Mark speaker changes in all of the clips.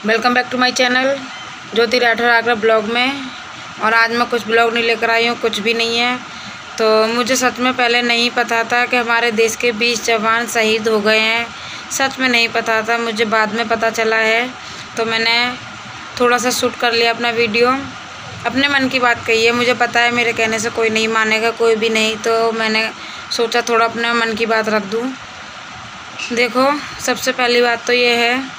Speaker 1: Welcome back to my channel Jyoti Rathore Agra blog में। और आज मैं कुछ ब्लॉग नहीं लेकर आई हूँ, कुछ भी नहीं है। तो मुझे सच में पहले नहीं पता था कि हमारे देश के 20 जवान शहीद हो गए हैं। सच में नहीं पता था, मुझे बाद में पता चला है। तो मैंने थोड़ा सा शूट कर लिया अपना वीडियो, अपने मन की बात कही है। मुझे पता है मेरे कहने से कोई नहीं मानेगा, कोई भी नहीं। तो मैंने सोचा थोड़ा अपने मन की बात रख दूँ। देखो, सबसे पहली बात तो ये है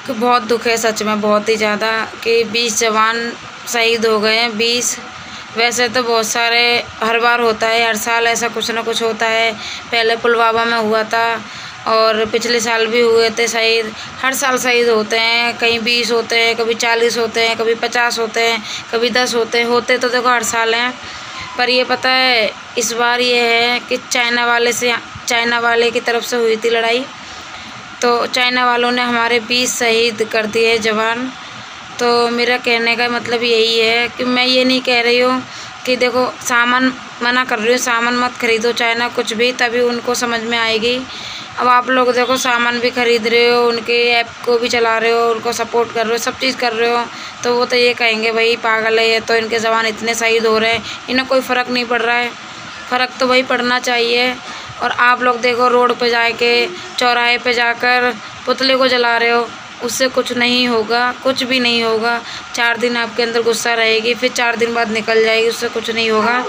Speaker 1: कि बहुत दुख है सच में, बहुत ही ज़्यादा, कि 20 जवान शहीद हो गए हैं। 20 वैसे तो बहुत सारे हर बार होता है, हर साल ऐसा कुछ ना कुछ होता है। पहले पुलवामा में हुआ था और पिछले साल भी हुए थे शहीद। हर साल शहीद होते हैं, कहीं 20 होते हैं, कभी 40 होते हैं, कभी 50 होते हैं, कभी 10 होते हैं। होते तो देखो हर साल हैं। पर ये पता है इस बार ये है कि चाइना वाले की तरफ से हुई थी लड़ाई। तो चाइना वालों ने हमारे 20 शहीद कर दिए जवान। तो मेरा कहने का मतलब यही है कि मैं ये नहीं कह रही हूँ कि देखो सामान मना कर रही हूँ, सामान मत खरीदो चाइना कुछ भी, तभी उनको समझ में आएगी। अब आप लोग देखो सामान भी खरीद रहे हो, उनके ऐप को भी चला रहे हो, उनको सपोर्ट कर रहे हो, सब चीज़ कर रहे हो, तो वो तो ये कहेंगे भाई पागल है ये, तो इनके जवान इतने शहीद हो रहे हैं, इन्हें कोई फ़र्क नहीं पड़ रहा है। फ़र्क तो वही पड़ना चाहिए। और आप लोग देखो रोड पे जाके, चौराहे पे जाकर पुतले को जला रहे हो, उससे कुछ नहीं होगा, कुछ भी नहीं होगा। 4 दिन आपके अंदर गुस्सा रहेगी, फिर 4 दिन बाद निकल जाएगी, उससे कुछ नहीं होगा।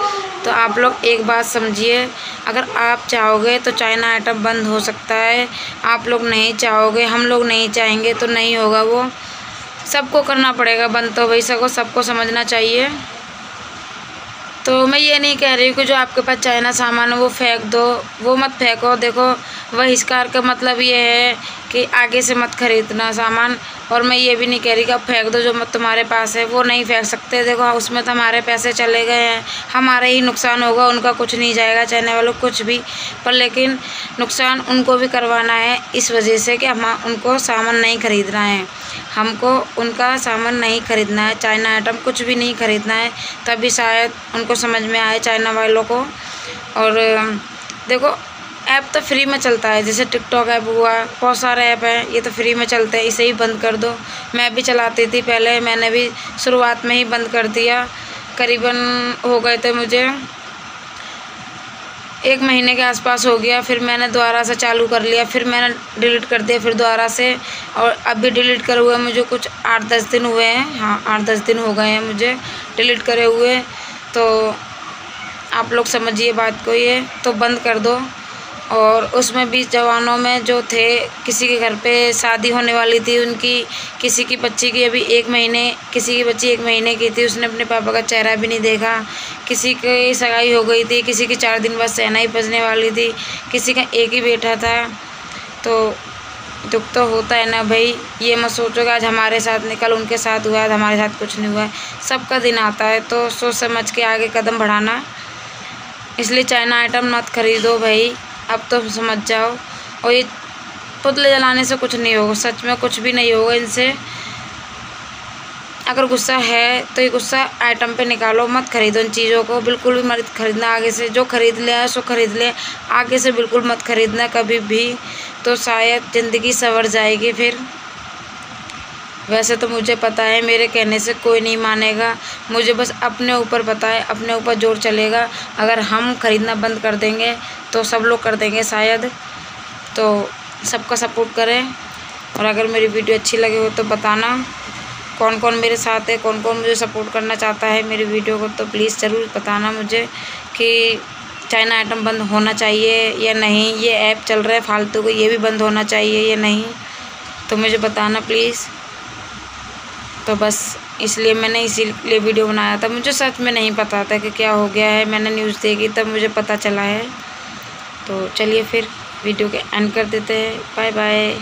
Speaker 1: तो आप लोग एक बात समझिए, अगर आप चाहोगे तो चाइना आइटम बंद हो सकता है। आप लोग नहीं चाहोगे, हम लोग नहीं चाहेंगे तो नहीं होगा। वो सबको करना पड़ेगा बंद, तो भाई सबको समझना चाहिए। तो मैं ये नहीं कह रही हूँ कि जो आपके पास चाइना सामान है वो फेंक दो, वो मत फेंको। देखो बहिष्कार का मतलब ये है कि आगे से मत खरीदना सामान। और मैं ये भी नहीं कह रही कि अब फेंक दो जो मत तुम्हारे पास है, वो नहीं फेंक सकते। देखो उसमें तो हमारे पैसे चले गए हैं, हमारा ही नुकसान होगा, उनका कुछ नहीं जाएगा, चाइना वालों कुछ भी। पर लेकिन नुकसान उनको भी करवाना है, इस वजह से कि हम उनको सामान नहीं खरीदना है, हमको उनका सामान नहीं खरीदना है, चाइना आइटम कुछ भी नहीं खरीदना है। तभी शायद उनको समझ में आए चाइना वालों को। और देखो ऐप तो फ्री में चलता है, जैसे टिकटॉक ऐप हुआ, बहुत सारे ऐप हैं, ये तो फ्री में चलते हैं, इसे ही बंद कर दो। मैं भी चलाती थी पहले, मैंने भी शुरुआत में ही बंद कर दिया। करीबन हो गए थे मुझे 1 महीने के आसपास हो गया, फिर मैंने दोबारा से चालू कर लिया, फिर मैंने डिलीट कर दिया, फिर दोबारा से। और अभी डिलीट करे हुए मुझे कुछ 8-10 दिन हुए हैं। हाँ, 8-10 दिन हो गए हैं मुझे डिलीट करे हुए। तो आप लोग समझिए बात को, ये तो बंद कर दो। और उसमें 20 जवानों में जो थे, किसी के घर पे शादी होने वाली थी उनकी, किसी की बच्ची की अभी 1 महीने, किसी की बच्ची 1 महीने की थी, उसने अपने पापा का चेहरा भी नहीं देखा। किसी की सगाई हो गई थी, किसी की 4 दिन बाद शहनाई बजने वाली थी, किसी का एक ही बेटा था। तो दुख तो होता है ना भाई। ये मत सोचो कि आज हमारे साथ निकल उनके साथ हुआ है, हमारे साथ कुछ नहीं हुआ है। सबका दिन आता है, तो सोच समझ के आगे कदम बढ़ाना। इसलिए चाइना आइटम मत खरीदो भाई, अब तो समझ जाओ। और ये पुतले जलाने से कुछ नहीं होगा, सच में कुछ भी नहीं होगा इनसे। अगर गुस्सा है तो ये गुस्सा आइटम पे निकालो, मत खरीदो इन चीज़ों को, बिल्कुल भी मत खरीदना। आगे से जो खरीद लिया सो खरीद ले, आगे से बिल्कुल मत खरीदना कभी भी, तो शायद ज़िंदगी संवर जाएगी फिर। वैसे तो मुझे पता है मेरे कहने से कोई नहीं मानेगा, मुझे बस अपने ऊपर पता है, अपने ऊपर जोर चलेगा। अगर हम खरीदना बंद कर देंगे तो सब लोग कर देंगे शायद। तो सबका सपोर्ट करें। और अगर मेरी वीडियो अच्छी लगे हो तो बताना कौन कौन मेरे साथ है, कौन कौन मुझे सपोर्ट करना चाहता है मेरी वीडियो को। तो प्लीज़ ज़रूर बताना मुझे कि चाइना आइटम बंद होना चाहिए या नहीं, ये ऐप चल रहा है फालतू को, ये भी बंद होना चाहिए या नहीं, तो मुझे बताना प्लीज़। तो बस इसलिए मैंने इसीलिए वीडियो बनाया था। मुझे सच में नहीं पता था कि क्या हो गया है, मैंने न्यूज़ देखी तब मुझे पता चला है। तो चलिए फिर वीडियो के एंड कर देते हैं। Bye bye.